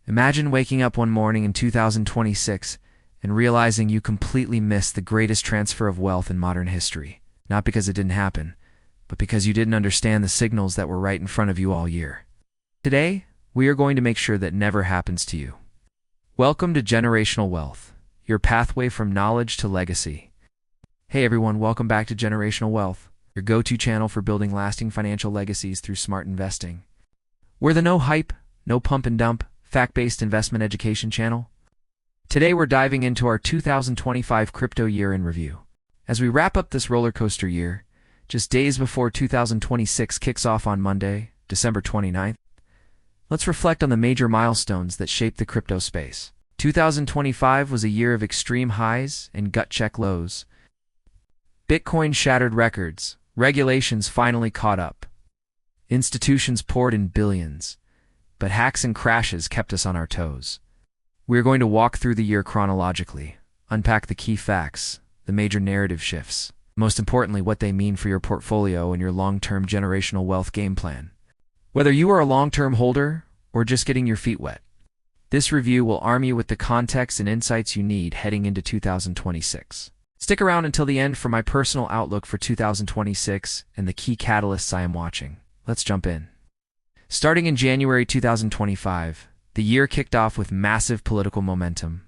Imagine waking up one morning in 2026 and realizing you completely missed the greatest transfer of wealth in modern history. Not because it didn't happen, but because you didn't understand the signals that were right in front of you all year. Today, we are going to make sure that never happens to you. Welcome to Generational Wealth, your pathway from knowledge to legacy. Hey everyone, welcome back to Generational Wealth, your go-to channel for building lasting financial legacies through smart investing. We're the no hype, no pump and dump, fact-based investment education channel. Today we're diving into our 2025 crypto year in review. As we wrap up this roller coaster year, just days before 2026 kicks off on Monday, December 29th, let's reflect on the major milestones that shaped the crypto space. 2025 was a year of extreme highs and gut-check lows. Bitcoin shattered records, regulations finally caught up. Institutions poured in billions, but hacks and crashes kept us on our toes. We're going to walk through the year chronologically, unpack the key facts, the major narrative shifts, most importantly what they mean for your portfolio and your long-term generational wealth game plan. Whether you are a long-term holder or just getting your feet wet, this review will arm you with the context and insights you need heading into 2026. Stick around until the end for my personal outlook for 2026 and the key catalysts I am watching. Let's jump in. Starting in January 2025, the year kicked off with massive political momentum.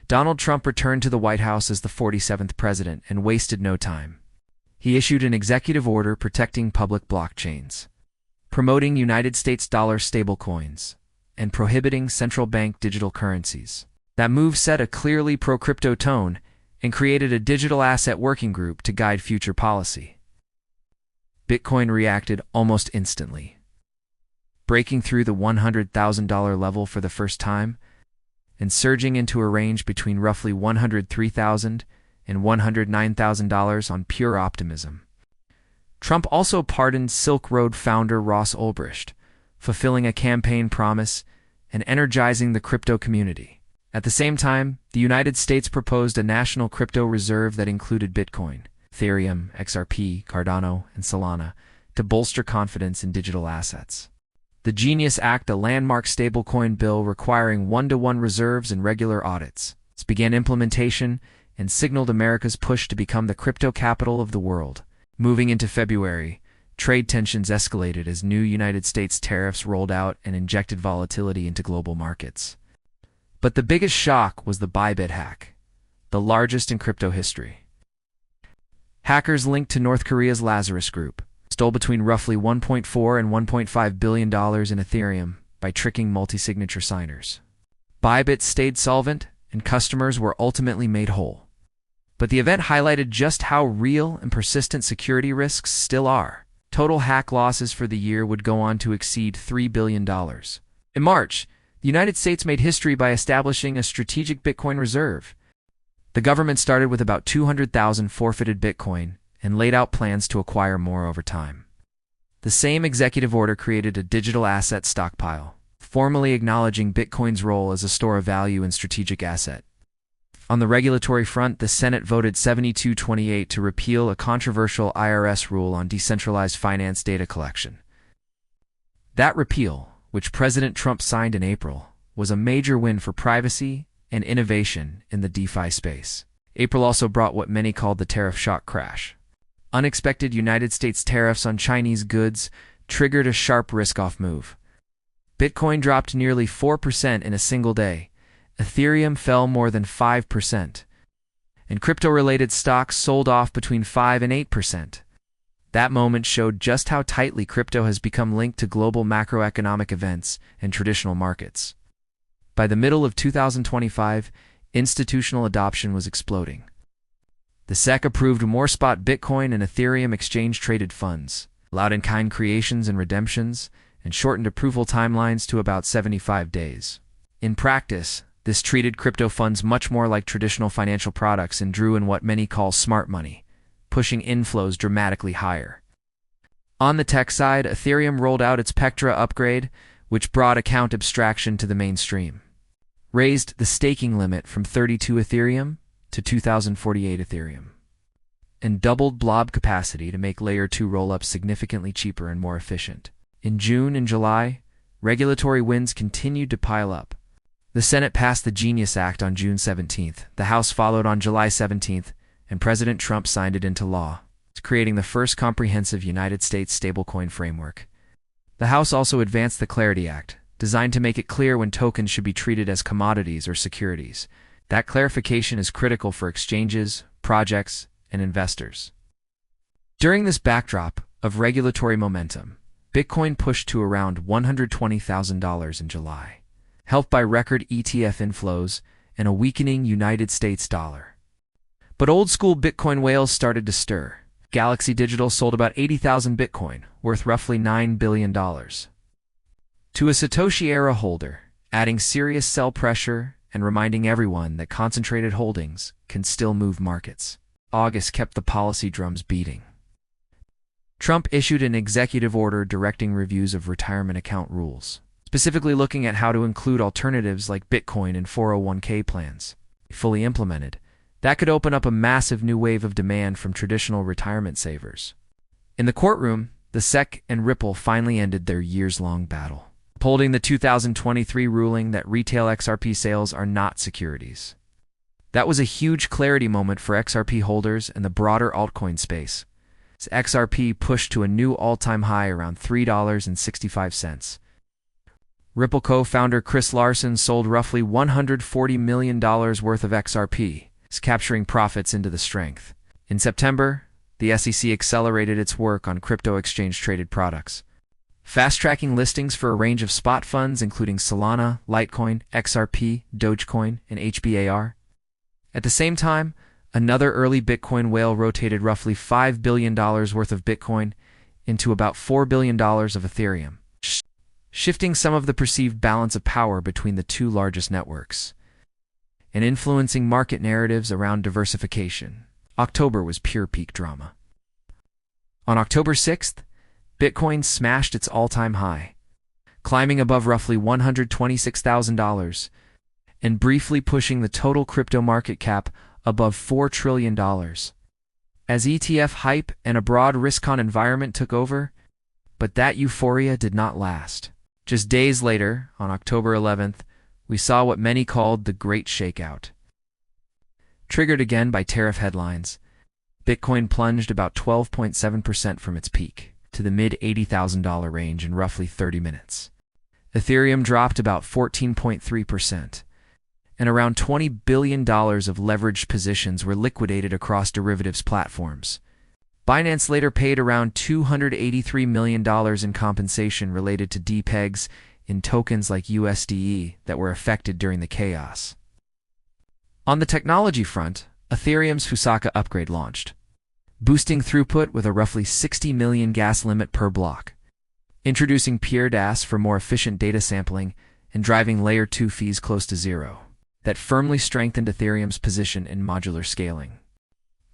Donald Trump returned to the White House as the 47th president and wasted no time. He issued an executive order protecting public blockchains, promoting United States dollar stablecoins, and prohibiting central bank digital currencies. That move set a clearly pro-crypto tone and created a digital asset working group to guide future policy. Bitcoin reacted almost instantly, breaking through the $100,000 level for the first time and surging into a range between roughly $103,000 and $109,000 on pure optimism. Trump also pardoned Silk Road founder Ross Ulbricht, fulfilling a campaign promise and energizing the crypto community. At the same time, the United States proposed a national crypto reserve that included Bitcoin, Ethereum, XRP, Cardano, and Solana to bolster confidence in digital assets. The Genius Act, a landmark stablecoin bill requiring one-to-one reserves and regular audits, began implementation and signaled America's push to become the crypto capital of the world. Moving into February, trade tensions escalated as new United States tariffs rolled out and injected volatility into global markets. But the biggest shock was the Bybit Hack, the largest in crypto history. Hackers linked to North Korea's Lazarus Group stole between roughly $1.4 and $1.5 billion in Ethereum by tricking multi-signature signers. Bybit stayed solvent, and customers were ultimately made whole. But the event highlighted just how real and persistent security risks still are. Total hack losses for the year would go on to exceed $3 billion. In March, the United States made history by establishing a strategic Bitcoin reserve. The government started with about 200,000 forfeited Bitcoin and laid out plans to acquire more over time. The same executive order created a digital asset stockpile, formally acknowledging Bitcoin's role as a store of value and strategic asset. On the regulatory front, the Senate voted 72-28 to repeal a controversial IRS rule on decentralized finance data collection. That repeal, which President Trump signed in April, was a major win for privacy and innovation in the DeFi space. April also brought what many called the tariff shock crash. Unexpected United States tariffs on Chinese goods triggered a sharp risk-off move. Bitcoin dropped nearly 4% in a single day. Ethereum fell more than 5%. And crypto-related stocks sold off between 5 and 8%. That moment showed just how tightly crypto has become linked to global macroeconomic events and traditional markets. By the middle of 2025, institutional adoption was exploding. The SEC approved more spot Bitcoin and Ethereum exchange-traded funds, allowed in-kind creations and redemptions, and shortened approval timelines to about 75 days. In practice, this treated crypto funds much more like traditional financial products and drew in what many call smart money, pushing inflows dramatically higher. On the tech side, Ethereum rolled out its Pectra upgrade, which brought account abstraction to the mainstream, raised the staking limit from 32 Ethereum to 2048 Ethereum, and doubled blob capacity to make Layer 2 rollups significantly cheaper and more efficient. In June and July, regulatory wins continued to pile up. The Senate passed the Genius Act on June 17th, the House followed on July 17th, and President Trump signed it into law, creating the first comprehensive United States stablecoin framework. The House also advanced the Clarity Act, designed to make it clear when tokens should be treated as commodities or securities. That clarification is critical for exchanges, projects, and investors. During this backdrop of regulatory momentum, Bitcoin pushed to around $120,000 in July, helped by record ETF inflows and a weakening United States dollar. But old-school Bitcoin whales started to stir. Galaxy Digital sold about 80,000 Bitcoin, worth roughly $9 billion, to a Satoshi-era holder, adding serious sell pressure and reminding everyone that concentrated holdings can still move markets. August kept the policy drums beating. Trump issued an executive order directing reviews of retirement account rules, specifically looking at how to include alternatives like Bitcoin in 401k plans. Fully implemented, that could open up a massive new wave of demand from traditional retirement savers. In the courtroom, the SEC and Ripple finally ended their years-long battle, upholding the 2023 ruling that retail XRP sales are not securities. That was a huge clarity moment for XRP holders and the broader altcoin space, as XRP pushed to a new all-time high around $3.65. Ripple co-founder Chris Larsen sold roughly $140 million worth of XRP, capturing profits into the strength. In September, the SEC accelerated its work on crypto exchange-traded products, fast-tracking listings for a range of spot funds including Solana, Litecoin, XRP, Dogecoin, and HBAR. At the same time, another early Bitcoin whale rotated roughly $5 billion worth of Bitcoin into about $4 billion of Ethereum, shifting some of the perceived balance of power between the two largest networks, and influencing market narratives around diversification. October was pure peak drama. On October 6th, Bitcoin smashed its all-time high, climbing above roughly $126,000 and briefly pushing the total crypto market cap above $4 trillion. As ETF hype and a broad risk-on environment took over, but that euphoria did not last. Just days later, on October 11th, we saw what many called the Great Shakeout. Triggered again by tariff headlines, Bitcoin plunged about 12.7% from its peak to the mid-$80,000 range in roughly 30 minutes. Ethereum dropped about 14.3%, and around $20 billion of leveraged positions were liquidated across derivatives platforms. Binance later paid around $283 million in compensation related to depegs in tokens like USDE that were affected during the chaos. On the technology front, Ethereum's Fusaka upgrade launched, boosting throughput with a roughly 60 million gas limit per block, introducing Pure DAS for more efficient data sampling and driving Layer 2 fees close to zero. That firmly strengthened Ethereum's position in modular scaling.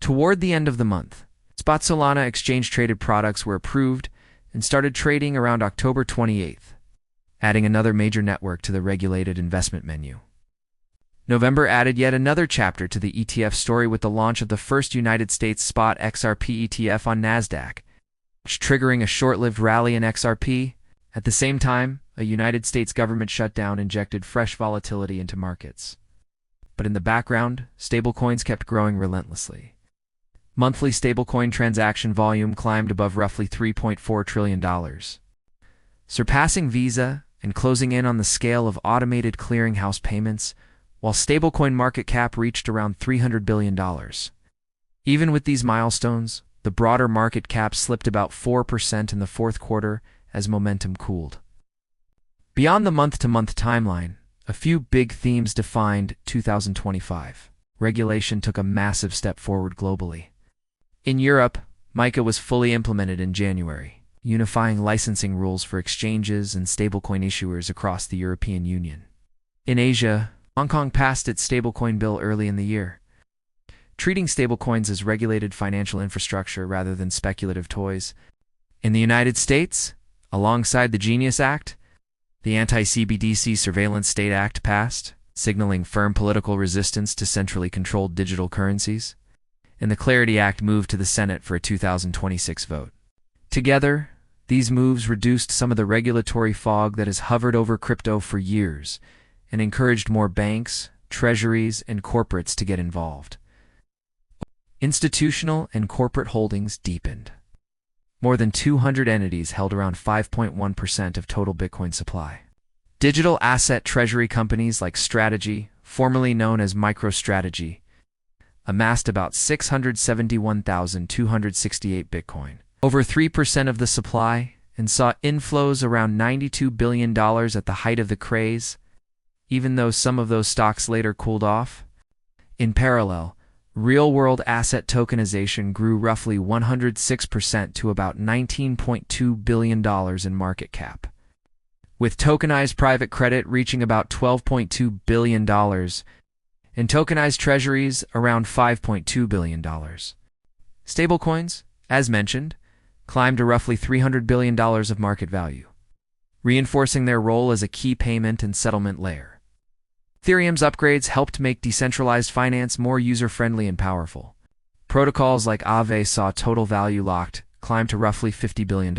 Toward the end of the month, Spot Solana exchange-traded products were approved and started trading around October 28th, adding another major network to the regulated investment menu. November added yet another chapter to the ETF story with the launch of the first United States Spot XRP ETF on NASDAQ, triggering a short-lived rally in XRP. At the same time, a United States government shutdown injected fresh volatility into markets. But in the background, stablecoins kept growing relentlessly. Monthly stablecoin transaction volume climbed above roughly $3.4 trillion, surpassing Visa and closing in on the scale of automated clearinghouse payments, while stablecoin market cap reached around $300 billion. Even with these milestones, the broader market cap slipped about 4% in the fourth quarter as momentum cooled. Beyond the month-to-month timeline, a few big themes defined 2025. Regulation took a massive step forward globally. In Europe, MiCA was fully implemented in January, unifying licensing rules for exchanges and stablecoin issuers across the European Union. In Asia, Hong Kong passed its stablecoin bill early in the year, treating stablecoins as regulated financial infrastructure rather than speculative toys. In the United States, alongside the Genius Act, the Anti-CBDC Surveillance State Act passed, signaling firm political resistance to centrally controlled digital currencies, and the Clarity Act moved to the Senate for a 2026 vote. Together, these moves reduced some of the regulatory fog that has hovered over crypto for years and encouraged more banks, treasuries, and corporates to get involved. Institutional and corporate holdings deepened. More than 200 entities held around 5.1% of total Bitcoin supply. Digital asset treasury companies like Strategy, formerly known as MicroStrategy, amassed about 671,268 Bitcoin, over 3% of the supply, and saw inflows around $92 billion at the height of the craze, even though some of those stocks later cooled off. In parallel, real-world asset tokenization grew roughly 106% to about $19.2 billion in market cap, with tokenized private credit reaching about $12.2 billion and tokenized treasuries around $5.2 billion. Stablecoins, as mentioned, climbed to roughly $300 billion of market value, reinforcing their role as a key payment and settlement layer. Ethereum's upgrades helped make decentralized finance more user-friendly and powerful. Protocols like Aave saw total value locked climb to roughly $50 billion.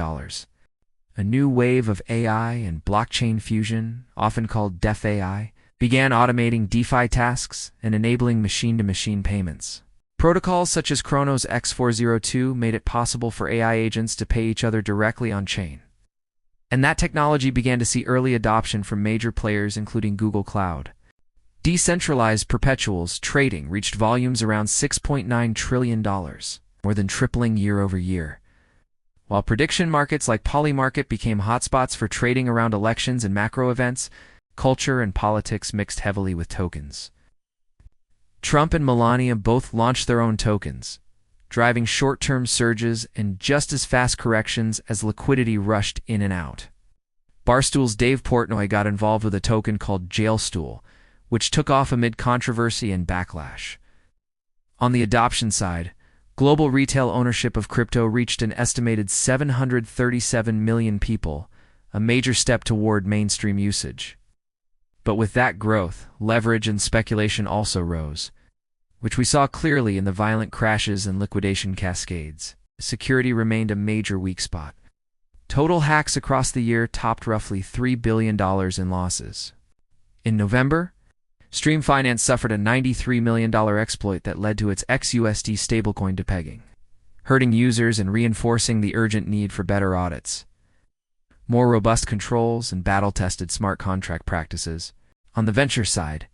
A new wave of AI and blockchain fusion, often called DeFi, began automating DeFi tasks and enabling machine-to-machine payments. Protocols such as Chronos X402 made it possible for AI agents to pay each other directly on-chain. And that technology began to see early adoption from major players including Google Cloud. Decentralized perpetuals trading reached volumes around $6.9 trillion, more than tripling year over year. While prediction markets like Polymarket became hotspots for trading around elections and macro events, culture and politics mixed heavily with tokens. Trump and Melania both launched their own tokens, driving short-term surges and just as fast corrections as liquidity rushed in and out. Barstool's Dave Portnoy got involved with a token called Jailstool, which took off amid controversy and backlash. On the adoption side, global retail ownership of crypto reached an estimated 737 million people, a major step toward mainstream usage. But with that growth, leverage and speculation also rose, which we saw clearly in the violent crashes and liquidation cascades. Security remained a major weak spot. Total hacks across the year topped roughly $3 billion in losses. In November, Stream Finance suffered a $93 million exploit that led to its XUSD stablecoin depegging, hurting users and reinforcing the urgent need for better audits, more robust controls, and battle-tested smart contract practices. On the venture side,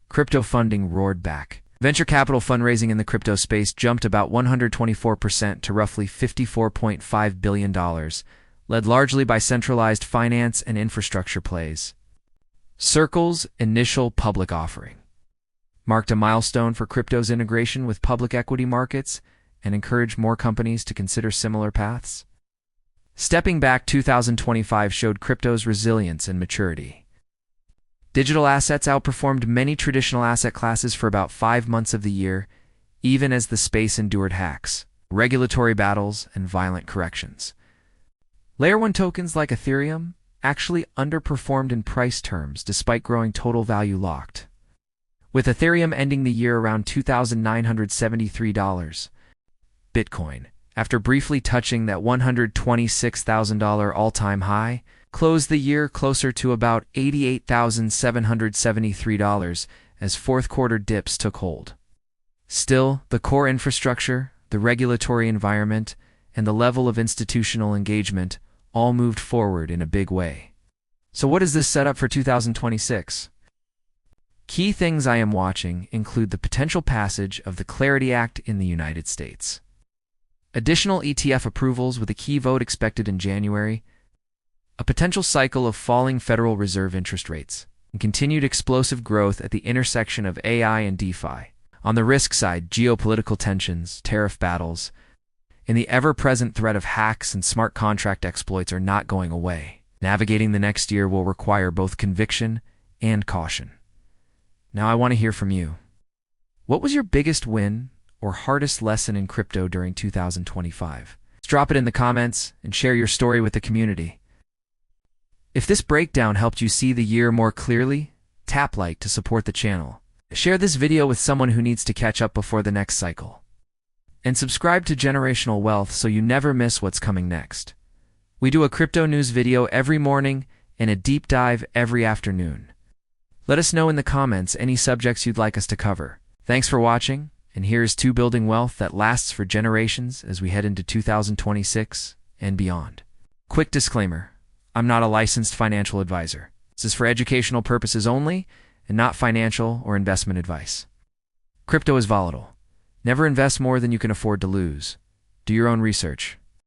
crypto funding roared back. Venture capital fundraising in the crypto space jumped about 124% to roughly $54.5 billion, led largely by centralized finance and infrastructure plays. Circle's initial public offering marked a milestone for crypto's integration with public equity markets and encouraged more companies to consider similar paths. Stepping back, 2025 showed crypto's resilience and maturity. Digital assets outperformed many traditional asset classes for about 5 months of the year, even as the space endured hacks, regulatory battles, and violent corrections. Layer 1 tokens like Ethereum actually underperformed in price terms despite growing total value locked, with Ethereum ending the year around $2,973. Bitcoin, after briefly touching that $126,000 all-time high, closed the year closer to about $88,773 as fourth-quarter dips took hold. Still, the core infrastructure, the regulatory environment, and the level of institutional engagement all moved forward in a big way. So what is this setup for 2026? Key things I am watching include the potential passage of the Clarity Act in the United States, additional ETF approvals with a key vote expected in January, a potential cycle of falling Federal Reserve interest rates, and continued explosive growth at the intersection of AI and DeFi. On the risk side, geopolitical tensions, tariff battles, and the ever-present threat of hacks and smart contract exploits are not going away. Navigating the next year will require both conviction and caution. Now I want to hear from you. What was your biggest win or hardest lesson in crypto during 2025? Drop it in the comments and share your story with the community. If this breakdown helped you see the year more clearly, tap like to support the channel. Share this video with someone who needs to catch up before the next cycle. And subscribe to Generational Wealth so you never miss what's coming next. We do a crypto news video every morning and a deep dive every afternoon. Let us know in the comments any subjects you'd like us to cover. Thanks for watching, and here's to building wealth that lasts for generations as we head into 2026 and beyond. Quick disclaimer: I'm not a licensed financial advisor. This is for educational purposes only and not financial or investment advice. Crypto is volatile. Never invest more than you can afford to lose. Do your own research.